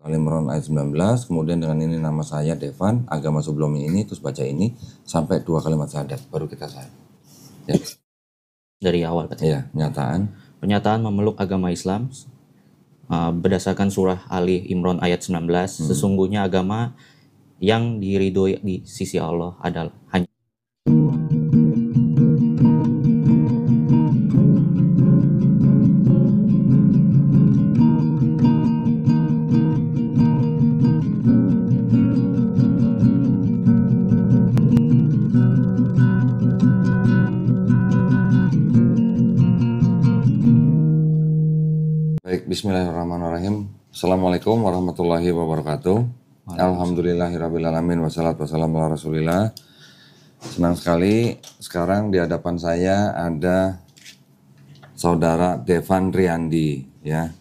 Al-Imran ayat 19, kemudian dengan ini nama saya Devan, agama sebelum ini, terus baca ini sampai 2 kalimat syahadat, baru kita syahadat. Ya. Dari awal katanya. Iya, Pernyataan memeluk agama Islam berdasarkan surah Ali Imran ayat 19, sesungguhnya agama yang diridhoi di sisi Allah adalah hanya Baik, bismillahirrahmanirrahim. Assalamualaikum warahmatullahi wabarakatuh. Alhamdulillahirrabbilalamin, wassalatu wassalamu ala rasulillah. Senang sekali sekarang di hadapan saya ada saudara Devan Riyandi, ya.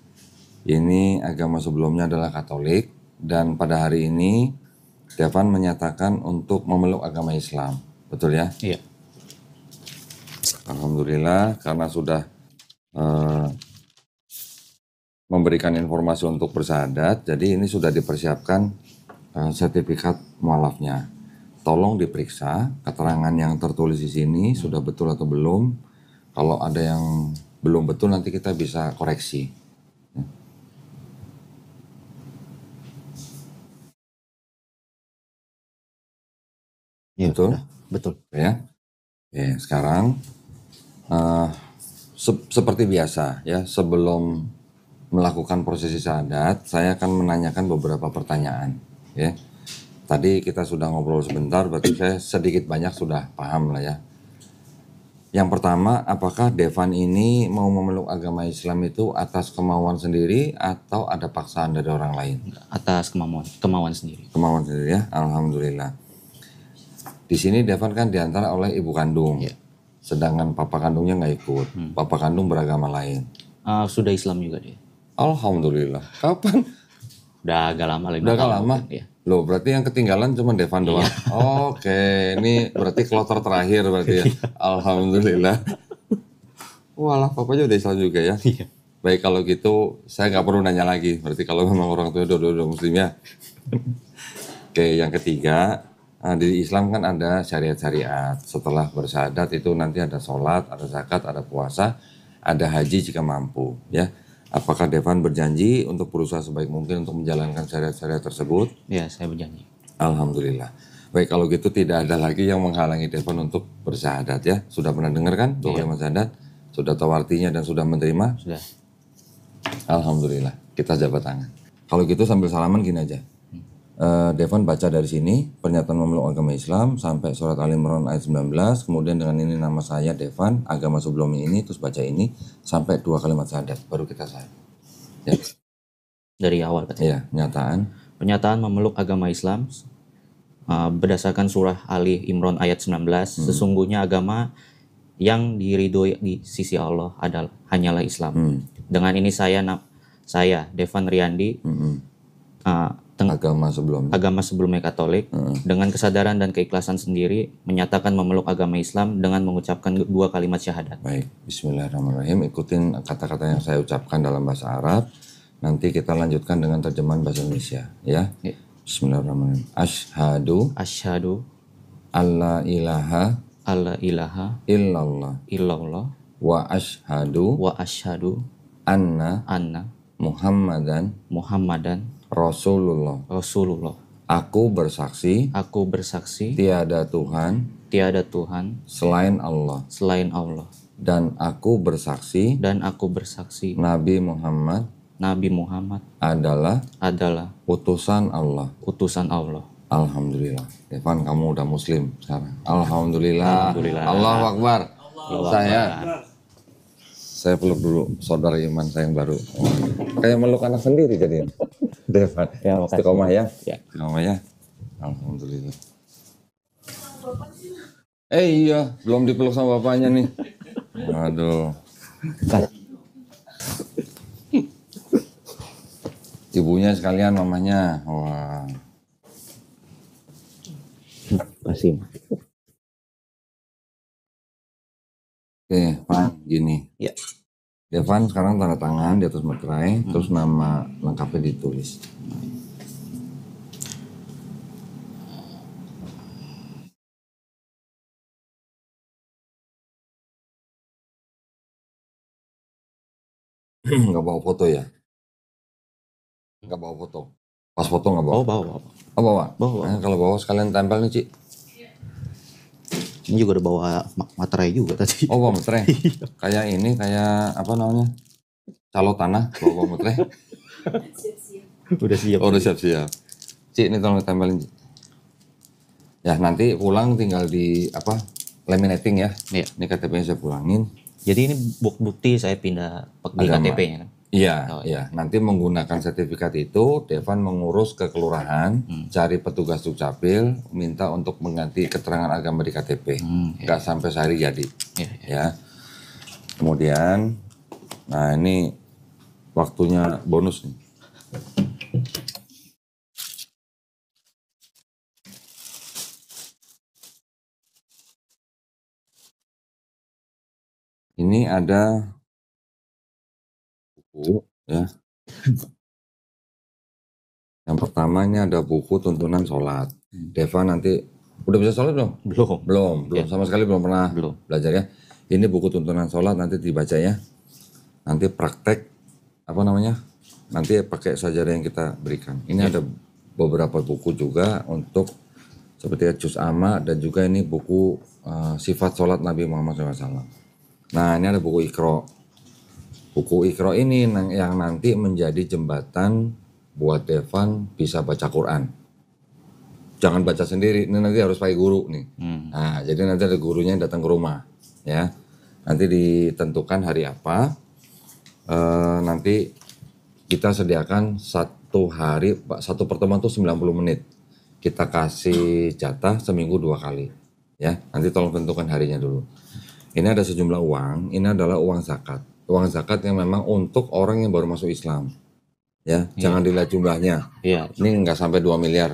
Ini agama sebelumnya adalah Katolik, dan pada hari ini Devan menyatakan untuk memeluk agama Islam. Betul ya? Iya. Alhamdulillah, karena sudah memberikan informasi untuk bersyahadat, jadi ini sudah dipersiapkan sertifikat mualafnya. Tolong diperiksa keterangan yang tertulis di sini sudah betul atau belum. Kalau ada yang belum betul nanti kita bisa koreksi. Ya, betul? Betul. Ya. Oke, sekarang seperti biasa ya, sebelum melakukan prosesi syahadat, saya akan menanyakan beberapa pertanyaan. Ya, tadi kita sudah ngobrol sebentar, berarti saya sedikit banyak sudah paham lah ya. Yang pertama, apakah Devan ini mau memeluk agama Islam itu atas kemauan sendiri atau ada paksaan dari orang lain? Atas kemauan sendiri. Kemauan sendiri ya, alhamdulillah. Di sini Devan kan diantara oleh ibu kandung, Ya. Sedangkan papa kandungnya nggak ikut. Papa kandung beragama lain. Sudah Islam juga dia. Alhamdulillah. Kapan? Udah agak lama, 5 Udah agak tahun. lama? Ya. Loh, berarti yang ketinggalan cuma Devan doang. Oke, ini berarti kloter terakhir berarti ya. Alhamdulillah. Walah, papanya udah Islam juga ya. Iya. Baik, kalau gitu saya nggak perlu nanya lagi. Berarti kalau memang orang tua udah muslim ya. Oke, yang ketiga, di Islam kan ada syariat-syariat. Setelah bersyahadat itu nanti ada sholat, ada zakat, ada puasa, ada haji jika mampu ya. Apakah Devan berjanji untuk berusaha sebaik mungkin untuk menjalankan syariat-syariat tersebut? Ya, saya berjanji. Alhamdulillah. Baik, kalau gitu tidak ada lagi yang menghalangi Devan untuk bersyahadat ya. Sudah pernah dengar kan 2 kalimat syahadat? Sudah tahu artinya dan sudah menerima? Sudah. Alhamdulillah. Kita jabat tangan. Kalau gitu sambil salaman gini aja. Devan baca dari sini pernyataan memeluk agama Islam sampai surat Al-Imran ayat 19, kemudian dengan ini nama saya Devan, agama sebelum ini, terus baca ini sampai 2 kalimat syahadat, baru kita syahadat. Ya. Dari awal katanya. Iya, Pernyataan memeluk agama Islam berdasarkan surah Ali Imran ayat 19, sesungguhnya agama yang diridhoi di sisi Allah adalah hanyalah Islam. Dengan ini saya Devan Riyandi, agama sebelumnya Katolik, dengan kesadaran dan keikhlasan sendiri menyatakan memeluk agama Islam dengan mengucapkan 2 kalimat syahadat. Baik, bismillahirrahmanirrahim. Ikutin kata-kata yang saya ucapkan dalam bahasa Arab. Nanti kita lanjutkan dengan terjemahan bahasa Indonesia ya. Bismillahirrahmanirrahim. Asyhadu alla ilaha illallah wa asyhadu anna Muhammadan Rasulullah. Aku bersaksi tiada Tuhan selain Allah. Dan aku bersaksi Nabi Muhammad adalah utusan Allah. Alhamdulillah. Devan, kamu udah muslim sekarang. Alhamdulillah. Allahu Akbar. Saya peluk dulu saudara iman saya yang baru. Kayak meluk anak sendiri jadi. Devan. Ya, makasih. Istiqomah ya. Ya. Istiqomah ya. Alhamdulillah. Iya, belum dipeluk sama bapaknya nih. Aduh. Ibunya sekalian, mamanya. Wah. Kasih. Oke, Pak, gini. Ya. Devan sekarang tanda tangan di atas materai, terus nama lengkapnya ditulis. Nggak bawa foto ya? Nggak bawa foto. Pas foto nggak bawa? Oh, bawa. Oh bawa? Bawa. Nah, kalau bawa sekalian tempel nih, Ci. Ini juga udah bawa materai juga tadi. Oh bawa materai? Kayak ini, kayak apa namanya? Calo tanah, bawa materai. Udah siap. Oh udah siap-siap. Ci, ini tolong ditempelin, Ci. Ya nanti pulang tinggal di apa? Laminating ya. Iya. Ini KTP-nya saya pulangin. Jadi ini bukti saya pindah di Agama. KTP-nya kan? Iya, Oh, iya. Nanti menggunakan sertifikat itu, Devan mengurus ke kelurahan, cari petugas dukcapil, minta untuk mengganti keterangan agama di KTP. Nggak sampai sehari jadi. Iya. Ya. Kemudian, nah ini waktunya bonus nih. Ini ada buku ya. Yang pertama ini ada buku tuntunan sholat. Devan nanti udah bisa sholat belum? Belum. Belum sama sekali belum pernah Belum. belajar ya. Ini buku tuntunan sholat nanti dibaca ya. Nanti praktek apa namanya? Nanti pakai sajadah yang kita berikan. Ini ada beberapa buku juga untuk seperti juz amma dan juga ini buku sifat sholat Nabi Muhammad SAW. Nah ini ada buku Iqra. Buku Iqra ini yang nanti menjadi jembatan buat Devan bisa baca Quran. Jangan baca sendiri, ini nanti harus pakai guru nih. Nah, jadi nanti ada gurunya yang datang ke rumah, ya. Nanti ditentukan hari apa. Nanti kita sediakan satu pertemuan tuh 90 menit. Kita kasih jatah seminggu 2 kali, ya. Nanti tolong tentukan harinya dulu. Ini ada sejumlah uang. Ini adalah uang zakat. Uang zakat yang memang untuk orang yang baru masuk Islam. Ya, jangan dilihat jumlahnya. Iya. Ini nggak sampai 2 miliar.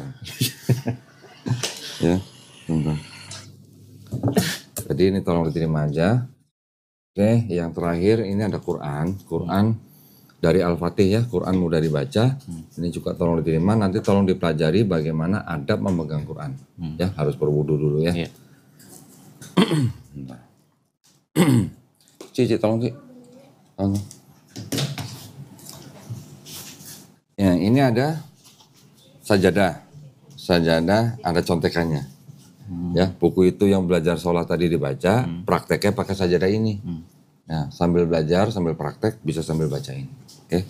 Ya, bentar. Jadi ini tolong diterima aja. Oke, yang terakhir ini ada Quran. Quran dari Al-Fatih ya, Quran mudah dibaca. Ini juga tolong diterima. Nanti tolong dipelajari bagaimana adab memegang Quran. Ya, harus berwudu dulu ya. Iya. Cici, tolong Ci. Tolong. Ya, ini ada sajadah. Sajadah ada contekannya. Ya, buku itu yang belajar sholat tadi dibaca, prakteknya pakai sajadah ini. Ya, sambil belajar, sambil praktek, bisa sambil bacain. Oke.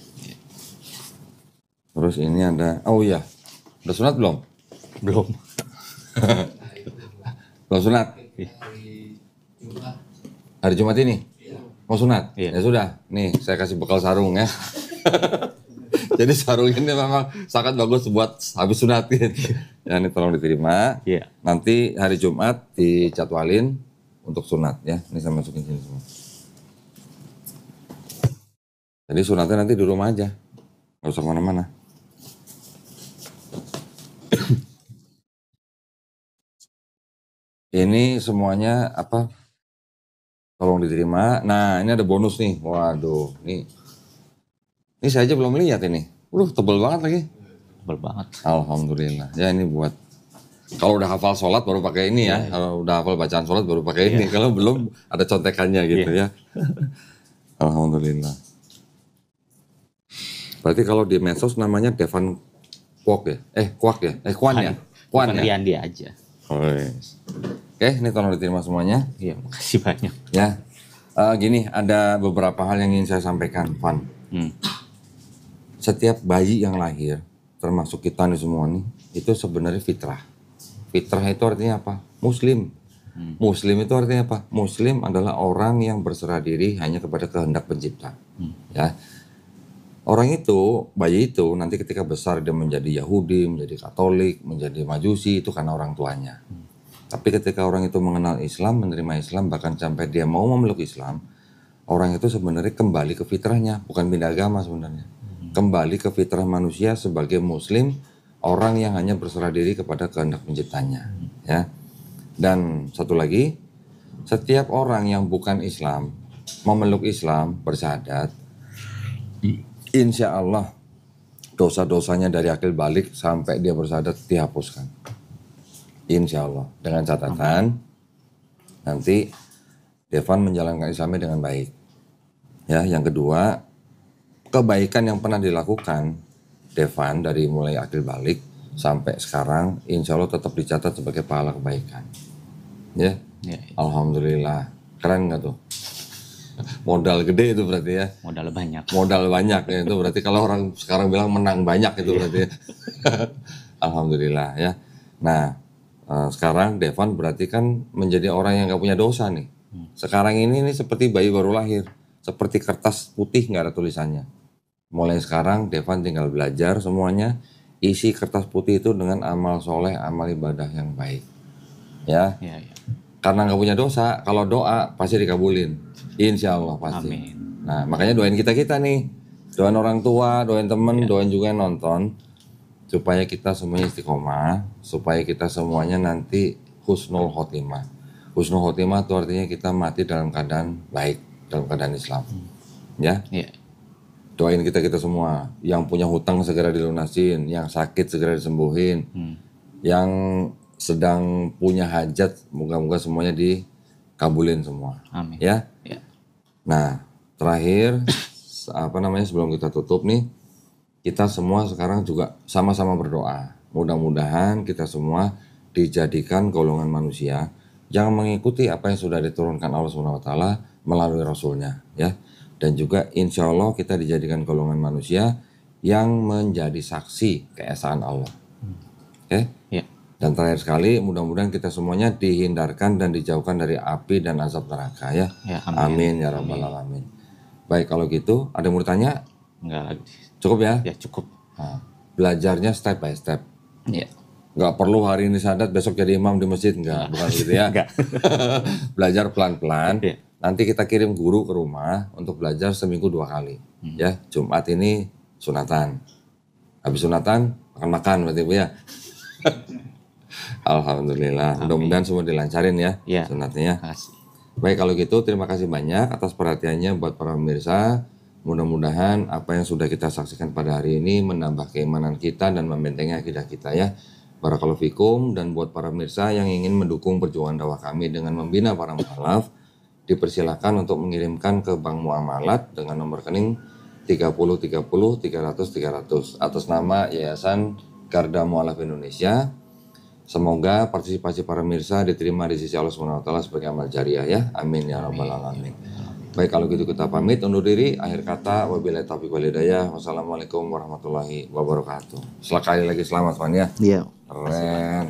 Terus ini ada, oh iya, udah sunat belum? Belum. Belum sunat? Hari Jumat ini? Mau sunat? Iya. Ya sudah, nih saya kasih bekal sarung ya. Jadi sarung ini memang sangat bagus buat habis sunat gitu. Ya ini tolong diterima. Iya. Nanti hari Jumat dijadwalin untuk sunat ya. Ini saya masukin sini semua. Jadi sunatnya nanti di rumah aja. Nggak usah kemana-mana. Ini semuanya apa? Tolong diterima. Nah ini ada bonus nih. Waduh, ini saya aja belum lihat ini. Tebel banget lagi. Tebel banget. Alhamdulillah. Ya ini buat kalau udah hafal sholat baru pakai ini ya. Kalau udah hafal bacaan sholat baru pakai ini. Kalau belum ada contekannya gitu ya. Alhamdulillah. Berarti kalau di medsos namanya Devan Kwok ya? Kwak ya? Kwan ya? Kwan ya? Riyandi aja. Oh, yes. Oke, ini tolong diterima semuanya. Iya, makasih banyak. Ya, gini ada beberapa hal yang ingin saya sampaikan, Van. Setiap bayi yang lahir, termasuk kita nih semua nih, itu sebenarnya fitrah. Fitrah itu artinya apa? Muslim. Muslim itu artinya apa? Muslim adalah orang yang berserah diri hanya kepada kehendak pencipta. Ya. Orang itu, bayi itu nanti ketika besar dia menjadi Yahudi, menjadi Katolik, menjadi Majusi itu karena orang tuanya. Tapi ketika orang itu mengenal Islam, menerima Islam, bahkan sampai dia mau memeluk Islam, orang itu sebenarnya kembali ke fitrahnya, bukan pindah agama sebenarnya. Kembali ke fitrah manusia sebagai Muslim, orang yang hanya berserah diri kepada kehendak penciptanya. Ya. Dan satu lagi, setiap orang yang bukan Islam, memeluk Islam, bersyahadat, insya Allah dosa-dosanya dari akil balik sampai dia bersyahadat dihapuskan. Insya Allah. Dengan catatan nanti Devan menjalankan Islamnya dengan baik. Ya, yang kedua kebaikan yang pernah dilakukan Devan dari mulai akil balik sampai sekarang, insya Allah tetap dicatat sebagai pahala kebaikan. Ya, Ya, alhamdulillah. Keren nggak tuh? Modal gede itu berarti ya. modal banyak. Modal banyak ya itu berarti kalau orang sekarang bilang menang banyak itu berarti ya. Alhamdulillah ya. Nah, sekarang Devan berarti kan menjadi orang yang nggak punya dosa nih. Sekarang ini seperti bayi baru lahir, seperti kertas putih nggak ada tulisannya. Mulai sekarang Devan tinggal belajar semuanya, isi kertas putih itu dengan amal soleh, amal ibadah yang baik. Ya, Ya, ya. karena nggak punya dosa, kalau doa pasti dikabulin, insya Allah pasti. Amin. Nah, makanya doain kita nih, doain orang tua, doain temen, doain juga yang nonton, supaya kita semuanya istiqomah, supaya kita semuanya nanti husnul khotimah. Husnul khotimah itu artinya kita mati dalam keadaan baik, dalam keadaan Islam. Ya. Ya. Doain kita semua, yang punya hutang segera dilunasin, yang sakit segera disembuhin, yang sedang punya hajat, moga-moga semuanya dikabulin semua. Amin. Ya. Ya. Nah, terakhir sebelum kita tutup nih, kita semua sekarang juga sama-sama berdoa. Mudah-mudahan kita semua dijadikan golongan manusia yang mengikuti apa yang sudah diturunkan Allah SWT melalui Rasulnya, ya. Dan juga insya Allah kita dijadikan golongan manusia yang menjadi saksi keesaan Allah. Oke? Ya. Dan terakhir sekali, mudah-mudahan kita semuanya dihindarkan dan dijauhkan dari api dan azab neraka ya. Ya, Amin ya rabbal alamin. Baik, kalau gitu, ada yang mau ditanya? Enggak lagi. Cukup ya? Ya, cukup. Nah, belajarnya step by step. Ya. Nggak perlu hari ini sadat, besok jadi imam di masjid, bukan gitu ya. Enggak. Belajar pelan-pelan. Iya. Nanti kita kirim guru ke rumah untuk belajar seminggu 2 kali. Ya, Jumat ini sunatan. Habis sunatan makan berarti Bu ya. Alhamdulillah. Mudah-mudahan semua dilancarin ya, Ya. sunatnya. Makasih. Baik, kalau gitu terima kasih banyak atas perhatiannya buat para pemirsa. Mudah-mudahan apa yang sudah kita saksikan pada hari ini menambah keimanan kita dan membentengi akidah kita ya. Barakallahu fikum. Dan buat para pemirsa yang ingin mendukung perjuangan dakwah kami dengan membina para mu'alaf, dipersilakan untuk mengirimkan ke Bank Muamalat dengan nomor rekening 30 atas nama Yayasan Garda Mu'alaf Indonesia. Semoga partisipasi para pemirsa diterima di sisi Allah SWT sebagai amal jariah ya. Amin ya rabbal alamin. Baik, kalau gitu kita pamit undur diri. Akhir kata wabillahi taufiq wal hidayah. Wassalamualaikum warahmatullahi wabarakatuh. Sekali lagi selamat Wan ya. Iya. Keren.